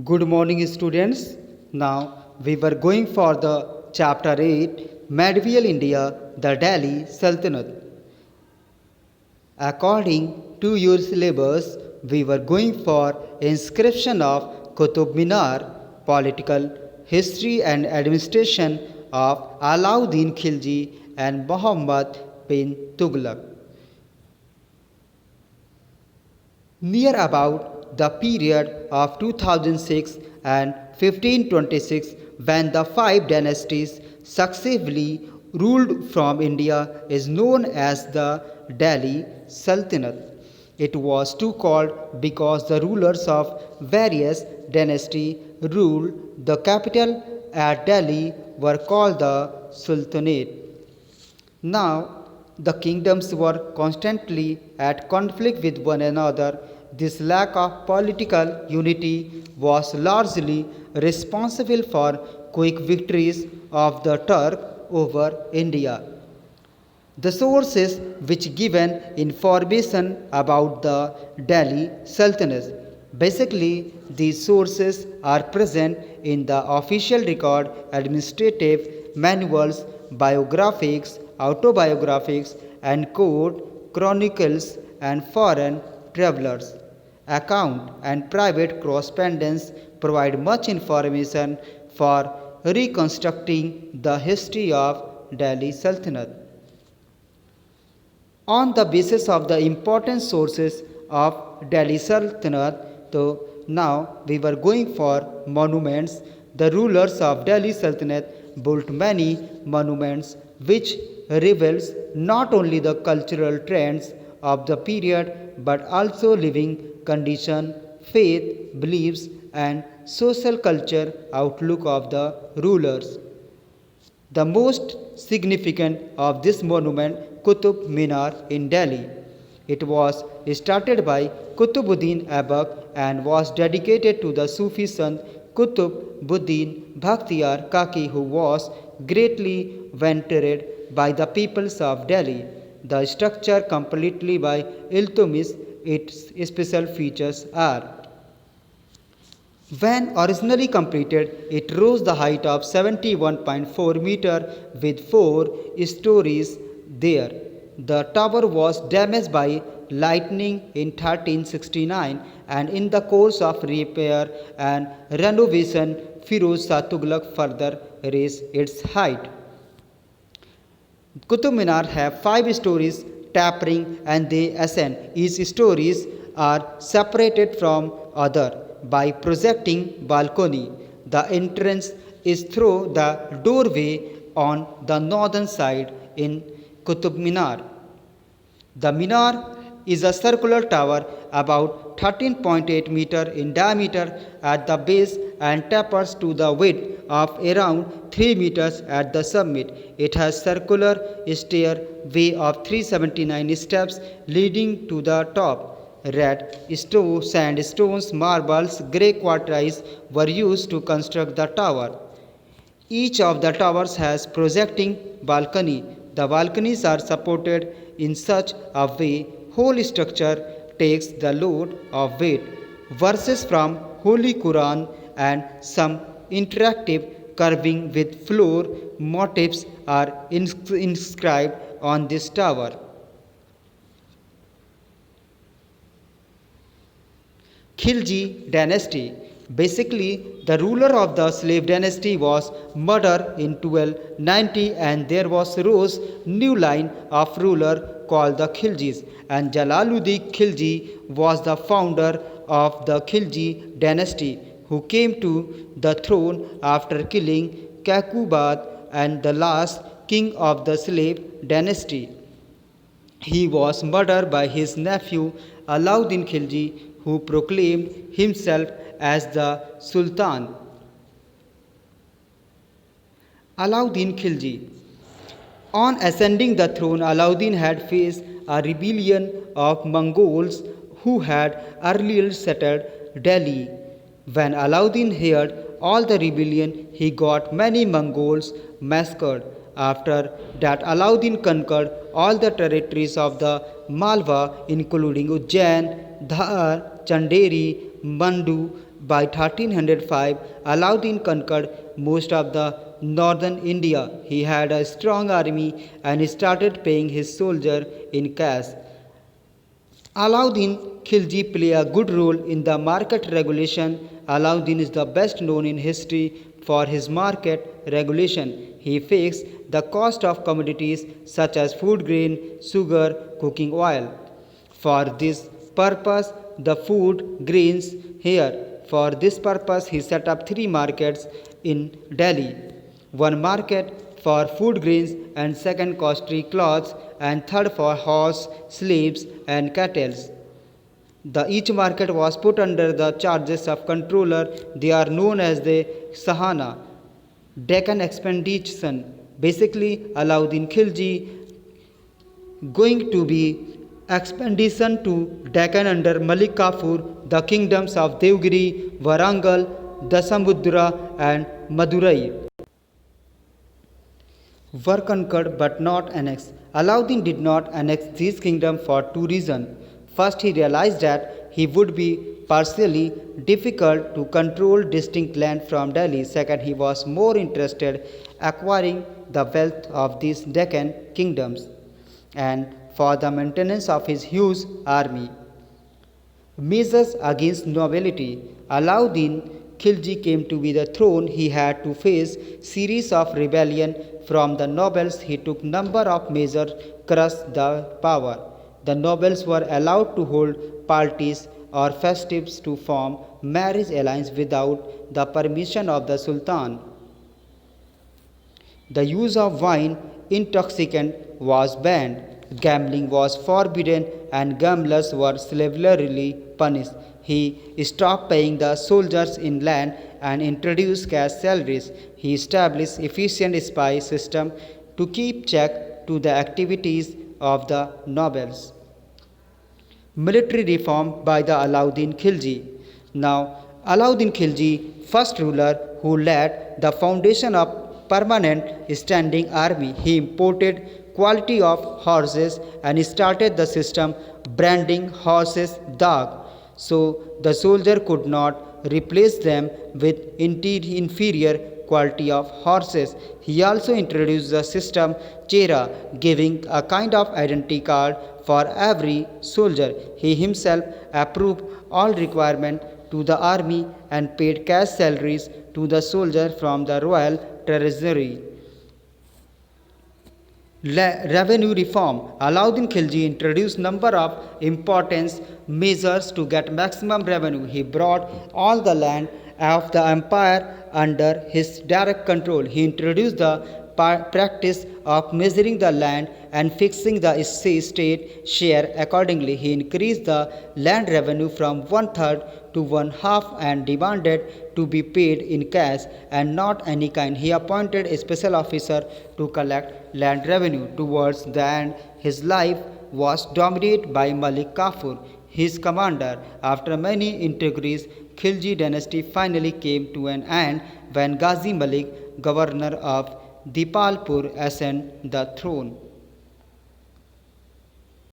Good morning, students. Now we were going for the chapter 8 Medieval India, the Delhi Sultanate. According to your syllabus, we were going for inscription of Qutub Minar, political history and administration of Alauddin Khilji and Muhammad bin Tughlaq. Near about the period of 2006 and 1526, when the five dynasties successively ruled from India, is known as the Delhi Sultanate. It was too called because the rulers of various dynasties ruled the capital at Delhi were called the Sultanate. Now, the kingdoms were constantly at conflict with one another. This lack of political unity was largely responsible for quick victories of the Turk over India. The sources which given information about the Delhi Sultanate. Basically, these sources are present in the official record, administrative manuals, biographies, autobiographies, and court chronicles and foreign travelers. Account and private correspondence provide much information for reconstructing the history of Delhi Sultanate. On the basis of the important sources of Delhi Sultanate, so now we were going for monuments. The rulers of Delhi Sultanate built many monuments which reveals not only the cultural trends of the period but also living condition, faith, beliefs and social culture outlook of the rulers. The most significant of this monument, Qutub Minar in Delhi. It was started by Qutubuddin Aibak and was dedicated to the Sufi Sant Qutubuddin Bhaktiyar Kaki, who was greatly venerated by the peoples of Delhi. The structure completely by Iltutmish. Its special features are: when originally completed, it rose the height of 71.4 meter with 4 stories there. The tower was damaged by lightning in 1369 and in the course of repair and renovation, Firoz Shah Tughlaq further raised its height. Qutub Minar have 5 stories tapering and they ascend. Each stories are separated from other by projecting balcony. The entrance is through the doorway on the northern side in Qutub Minar. The Minar is a circular tower about 13.8 meter in diameter at the base and tapers to the width of around 3 meters at the summit. It has circular stairway of 379 steps leading to the top. Red stone, sandstones, marbles, grey quartzites were used to construct the tower. Each of the towers has projecting balcony. The balconies are supported in such a way whole structure takes the load of weight. Verses from Holy Quran and some interactive carving with floor motifs are inscribed on this tower. Khilji Dynasty. Basically, the ruler of the slave dynasty was murdered in 1290 and there was rose new line of ruler called the Khiljis, and Jalaluddin Khilji was the founder of the Khilji dynasty who came to the throne after killing Kakubad and the last king of the slave dynasty. He was murdered by his nephew Alauddin Khilji, who proclaimed himself as the Sultan. Alauddin Khilji. On ascending the throne, Alauddin had faced a rebellion of Mongols who had earlier settled Delhi. When Alauddin heard all the rebellion, he got many Mongols massacred. After that, Alauddin conquered all the territories of the Malwa, including Ujjain, Dhar, Chanderi, Mandu, By 1305, Alauddin conquered most of the northern India. He had a strong army and started paying his soldiers in cash. Alauddin Khilji played a good role in the market regulation. Alauddin is the best known in history for his market regulation. He fixed the cost of commodities such as food grain, sugar, cooking oil. For this purpose, the food grains here. For this purpose, he set up 3 markets in Delhi. One market for food grains, and second costly clothes, and third for horse, slaves, and cattle. Each market was put under the charges of controller. They are known as the Sahana. Deccan expedition. Basically, Alauddin Khilji going to be expedition to Deccan under Malik Kafur, the kingdoms of Devgiri, Warangal, Dasamudra, and Madurai were conquered but not annexed. Alauddin did not annex these kingdoms for 2 reasons. First, he realized that he would be partially difficult to control distinct land from Delhi. Second, he was more interested acquiring the wealth of these Deccan kingdoms and for the maintenance of his huge army. Measures against nobility. Alauddin Khilji came to be the throne. He had to face series of rebellion from the nobles. He took number of measures to crush the power. The nobles were allowed to hold parties or festivities to form marriage alliance without the permission of the Sultan. The use of wine intoxicant was banned. Gambling was forbidden and gamblers were severely punished. He stopped paying the soldiers in land and introduced cash salaries. He established efficient spy system to keep check to the activities of the nobles. Military reform by the Alauddin Khilji. Now, Alauddin Khilji, first ruler who laid the foundation of permanent standing army. He imported quality of horses and started the system branding horses dog, so the soldier could not replace them with inferior quality of horses. He also introduced the system chera, giving a kind of identity card for every soldier. He himself approved all requirements to the army and paid cash salaries to the soldier from the royal treasury. Revenue reform. Alauddin Khilji introduced number of important measures to get maximum revenue. He brought all the land of the empire under his direct control. He introduced the practice of measuring the land and fixing the state share accordingly. He increased the land revenue from 1/3 to 1/2 and demanded to be paid in cash and not any kind. He appointed a special officer to collect land revenue. Towards the end, his life was dominated by Malik Kafur, his commander. After many intrigues, Khilji Dynasty finally came to an end when Ghazi Malik, governor of Dipalpur, ascended the throne.